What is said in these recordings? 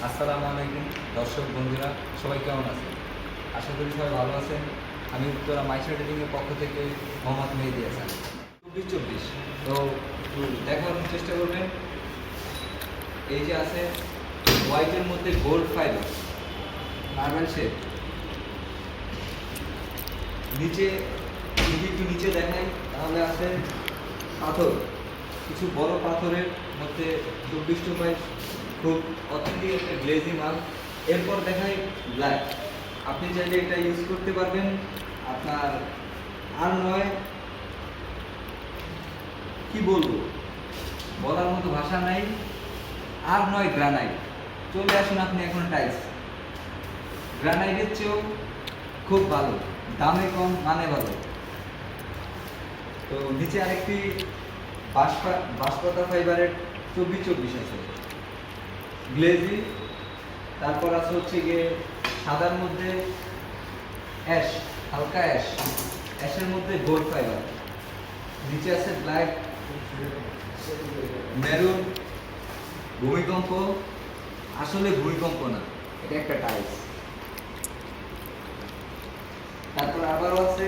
আসসালামু আলাইকুম দর্শক বন্ধুরা, সবাই কেমন আছেন? আশা করি সবাই ভালো আছেন। আমি উত্তরা মাইশা ট্রেডিংয়ের পক্ষ থেকে মোহাম্মদ মেহেদি হাসান। 24 তো দেখানোর চেষ্টা করবেন। এই যে আছে হোয়াইটের মধ্যে গোল্ড ফাইবার মার্বেল শেপ, নিচে যদি একটু নিচে দেখাই তাহলে আছে পাথর, কিছু বড় পাথরের মধ্যে 24 খুব অথেন্টিক একটা গ্লেজি মাল। এরপর দেখাই ব্ল্যাক, আপনি চাইলে এটা ইউজ করতে পারবেন। আপনার আর নয়, কি বলবো, বলার মতো ভাষা নাই। আর নয় গ্রানাইট, চলে আসুন আপনি এখন টাইলস। গ্রানাইটের চেয়েও খুব ভালো, দামে কম মানে ভালো। তো নিচে আরেকটি বাঁশপাতা ফাইবারের 24 আছে গ্লেজি। তারপর আছে হচ্ছে গিয়ে সাদার মধ্যে অ্যাশ, হালকা অ্যাশের মধ্যে গোল্ড ফাইবার। নিচে আছে ব্ল্যাক, মেরুন। ভূমিকম্প, আসলে ভূমিকম্প না, এটা একটা টাইলস। তারপর আবারও আছে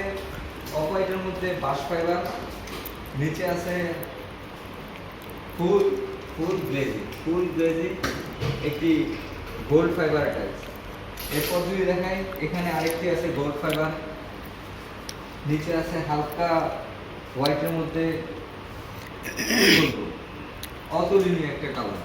অফ হোয়াইটের মধ্যে বাঁশ ফাইবার। নিচে আছে ফুল গ্লেজি একটি গোল্ড ফাইবার টাইলস। এরপর যদি দেখাই, এখানে আরেকটি আছে গোল্ড ফাইবার। নিচে আছে হালকা হোয়াইটের মধ্যে অতুলনীয় একটা কালার।